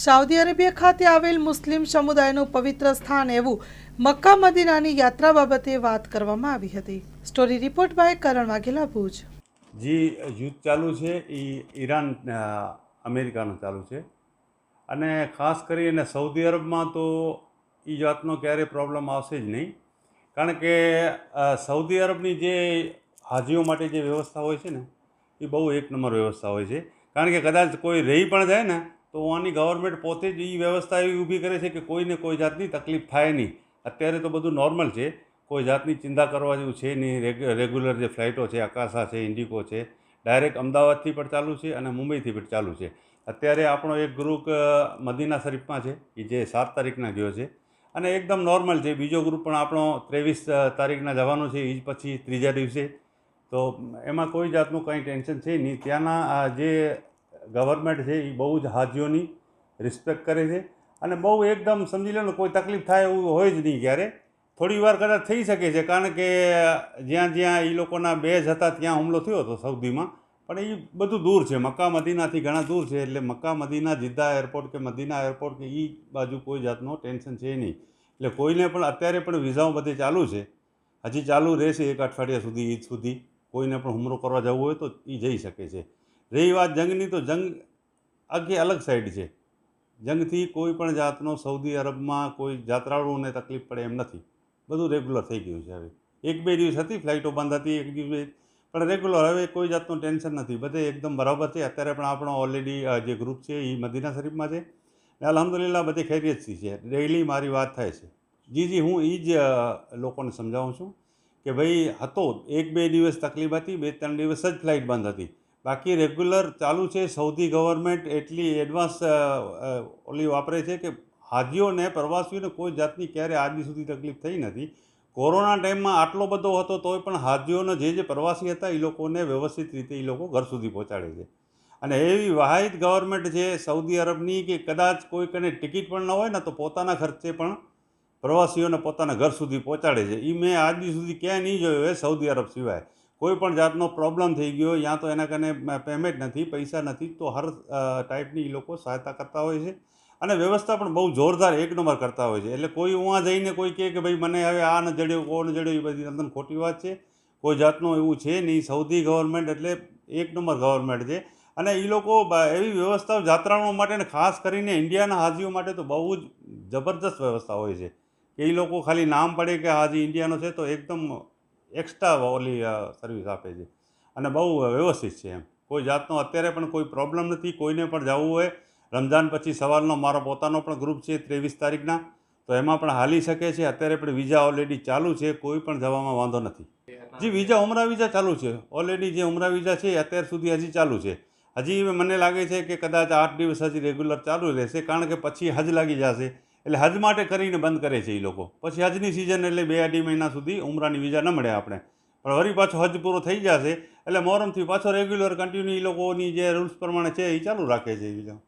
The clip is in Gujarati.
સાઉદી અરેબિયા ખાતે આવેલ મુસ્લિમ સમુદાયનું પવિત્ર સ્થાન એવું મક્કા મદીનાની યાત્રા બાબતે વાત કરવામાં આવી હતી। સ્ટોરી રિપોર્ટ બાય કરણ વાઘેલા, ભુજ। જે યુદ્ધ ચાલુ છે એ ઈરાન અમેરિકાનું ચાલુ છે અને ખાસ કરીને સૌદી અરબમાં તો એ જાતનો ક્યારેય પ્રોબ્લેમ આવશે જ નહીં, કારણ કે સૌદી અરબની જે હાજીઓ માટે જે વ્યવસ્થા હોય છે ને એ બહુ એક નંબર વ્યવસ્થા હોય છે। કારણ કે કદાચ કોઈ રહી પણ જાય ને તો આની ગવર્મેન્ટ પોતે જ એ વ્યવસ્થા એવી ઊભી કરે છે કે કોઈને કોઈ જાતની તકલીફ થાય નહીં। અત્યારે તો બધું નોર્મલ છે, કોઈ જાતની ચિંતા કરવા જેવું છે નહીં। રેગ્યુલર જે ફ્લાઇટો છે, આકાશા છે, ઇન્ડિગો છે, ડાયરેક્ટ અમદાવાદથી પણ ચાલુ છે અને મુંબઈથી પણ ચાલુ છે। અત્યારે આપણો એક ગ્રુપ મદીના શરીફમાં છે, એ જે 7 તારીખના ગયો છે અને એકદમ નોર્મલ છે। બીજો ગ્રુપ પણ આપણો 23 તારીખના જવાનો છે, એ જ પછી ત્રીજા દિવસે। તો એમાં કોઈ જાતનું કંઈ ટેન્શન છે નહીં। ત્યાંના જે ગવર્મેન્ટ છે એ બહુ જ હાજીઓની રિસ્પેક્ટ કરે છે અને બહુ એકદમ સમજી લો ને કોઈ તકલીફ થાય એવું હોય જ નહીં ક્યારે। થોડી વાર કદાચ થઈ શકે છે, કારણ કે જ્યાં જ્યાં એ લોકોના બેઝ હતા ત્યાં હુમલો થયો હતો સૌદીમાં, પણ એ બધું દૂર છે, મક્કા મદીનાથી ઘણા દૂર છે। એટલે મક્કા મદીના જિદ્દા એરપોર્ટ કે મદીના એરપોર્ટ કે એ બાજુ કોઈ જાતનો ટેન્શન છે નહીં। એટલે કોઈને પણ અત્યારે પણ વિઝાઓ બધે ચાલુ છે, હજી ચાલુ રહેશે 1 અઠવાડિયા સુધી, ઈદ સુધી। કોઈને પણ હુમલો કરવા જવું હોય તો એ જઈ શકે છે। રહી વાત જંગની, તો જંગ આખી અલગ સાઈડ છે। જંગથી કોઈ પણ જાતનો સૌદી અરબમાં કોઈ યાત્રાળુઓને તકલીફ પડે એમ નથી, બધું રેગ્યુલર થઈ ગયું છે। હવે 1-2 દિવસ હતી, ફ્લાઇટો બંધ હતી 1 દિવસ, પણ રેગ્યુલર હવે કોઈ જાતનું ટેન્શન નથી, બધે એકદમ બરાબર છે। અત્યારે પણ આપણો ઓલરેડી જે ગ્રુપ છે એ મદીના શરીફમાં છે ને અલ્હમ્દુલિલ્લાહ બધી ખૈરિયતથી છે। ડેઇલી મારી વાત થાય છે। જી હું એ જ લોકોને સમજાવું છું કે ભાઈ હતો 1-2 દિવસ તકલીફ હતી, 2-3 દિવસ જ ફ્લાઇટ બંધ હતી, બાકી રેગ્યુલર ચાલુ છે। સૌદી ગવર્મેન્ટ એટલી એડવાન્સ ઓલી વાપરે છે કે હાજીઓને, પ્રવાસીઓને કોઈ જાતની ક્યારે આજ સુધી તકલીફ થઈ નથી। કોરોના ટાઈમમાં આટલો બધો હતો તોય પણ હાજીઓને જે પ્રવાસી હતા એ લોકોને વ્યવસ્થિત રીતે એ લોકો ઘર સુધી પહોંચાડે છે। અને એવી વાહિદ ગવર્મેન્ટ છે સૌદી અરબની કે કદાચ કોઈ કને ટિકિટ પણ ન હોય ને તો પોતાના ખર્ચે પણ પ્રવાસીઓને પોતાના ઘર સુધી પહોંચાડે છે। એ મેં આજ સુધી ક્યાંય નહીં જોયું હોય સૌદી અરબ સિવાય। કોઈ પણ જાતનો પ્રોબ્લેમ થઈ ગયો યા તો એના કને પેમેન્ટ નથી, પૈસા નથી, તો હર ટાઈપની એ લોકો સહાયતા કરતા હોય છે અને વ્યવસ્થા પણ બહુ જોરદાર એક નંબર કરતા હોય છે। એટલે કોઈ ઉहाँ જઈને કોઈ કહે કે ભાઈ મને હવે આ ન જડ્યું, ઓ ન જડ્યું, એ બધી તદ્દન ખોટી વાત છે। કોઈ જાતનું એવું છે નહીં। સૌદી ગવર્મેન્ટ એટલે એક નંબર ગવર્મેન્ટ છે અને એ લોકો એવી વ્યવસ્થાઓ યાત્રાળુઓ માટે ને ખાસ કરીને ઇન્ડિયાના હાજીઓ માટે તો બહુ જ જબરદસ્ત વ્યવસ્થા હોય છે કે એ લોકો ખાલી નામ પડે કે હાજી ઇન્ડિયાનો છે તો એકદમ એક્સ્ટ્રા ઓલી સર્વિસ આપે છે અને બહુ વ્યવસ્થિત છે એમ। કોઈ જાતનો અત્યારે પણ કોઈ પ્રોબ્લેમ નથી। કોઈને પણ જવું હોય રમઝાન પછી સવારનો મારો પોતાનો પણ ગ્રુપ છે 23 તારીખના, તો એમાં પણ હાલી શકે છે। અત્યારે પણ વિઝા ઓલરેડી ચાલુ છે, કોઈ પણ જવામાં વાંધો નથી। જી વિઝા, ઉમરા વિઝા ચાલુ છે ઓલરેડી। જે ઉમરા વિઝા છે અત્યાર સુધી હજી ચાલુ છે। હજી મને લાગે છે કે કદાચ 8 દિવસ હજી રેગ્યુલર ચાલુ રહેશે, કારણ કે પછી હજ લાગી જશે। એટલે હજ માટે કરીને બંધ કરે છે એ લોકો। પછી હજની સિઝન એટલે 2-2.5 મહિના સુધી ઉમરાની વિઝા ન મળે આપણે, પણ વળી પાછો હજ પૂરો થઈ જશે એટલે મોહરમથી પાછો રેગ્યુલર કન્ટિન્યુ એ લોકોની જે રૂલ્સ પ્રમાણે છે એ ચાલુ રાખે છે એ વિઝા।